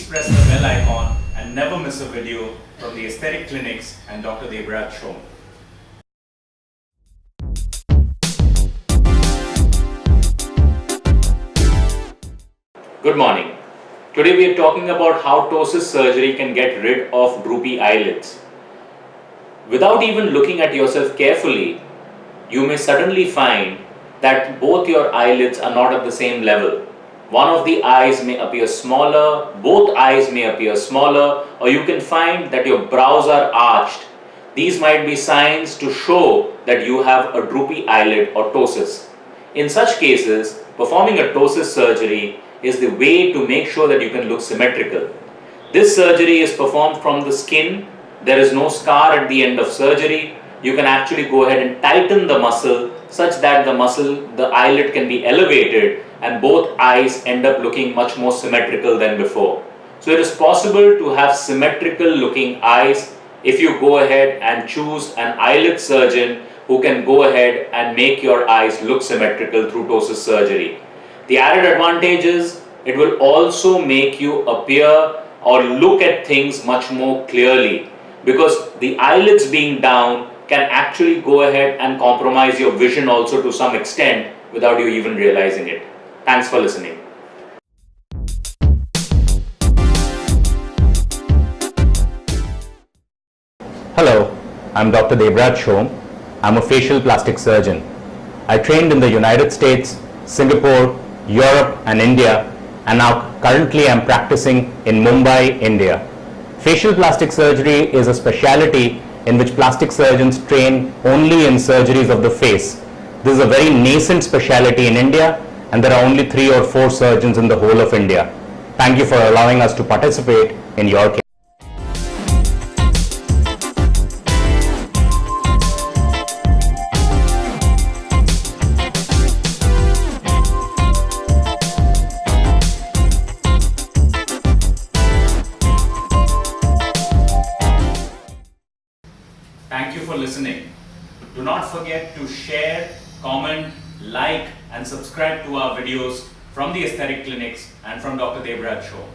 please press the bell icon and never miss a video from the Aesthetic Clinics and Dr. Debraj Shome. Good morning. Today we are talking about how ptosis surgery can get rid of droopy eyelids. Without even looking at yourself carefully, you may suddenly find that both your eyelids are not at the same level. One of the eyes may appear smaller, both eyes may appear smaller, or you can find that your brows are arched. These might be signs to show that you have a droopy eyelid or ptosis. In such cases, performing a ptosis surgery is the way to make sure that you can look symmetrical. This surgery is performed from the skin. There is no scar at the end of surgery. You can actually go ahead and tighten the muscle such that the eyelid can be elevated and both eyes end up looking much more symmetrical than before. So it is possible to have symmetrical looking eyes if you go ahead and choose an eyelid surgeon who can go ahead and make your eyes look symmetrical through ptosis surgery. The added advantage is it will also make you appear or look at things much more clearly, because the eyelids being down can actually go ahead and compromise your vision also to some extent without you even realizing it. Thanks for listening. Hello, I'm Dr. Debraj Shome. I'm a facial plastic surgeon. I trained in the United States, Singapore, Europe and India, and now currently I'm practicing in Mumbai, India. Facial plastic surgery is a specialty in which plastic surgeons train only in surgeries of the face. This is a very nascent specialty in India, and there are only 3 or 4 surgeons in the whole of India. Thank you for allowing us to participate in your case. Thank you for listening. Do not forget to share, comment, like and subscribe to our videos from the Aesthetic Clinics and from Dr. Debraj Shome.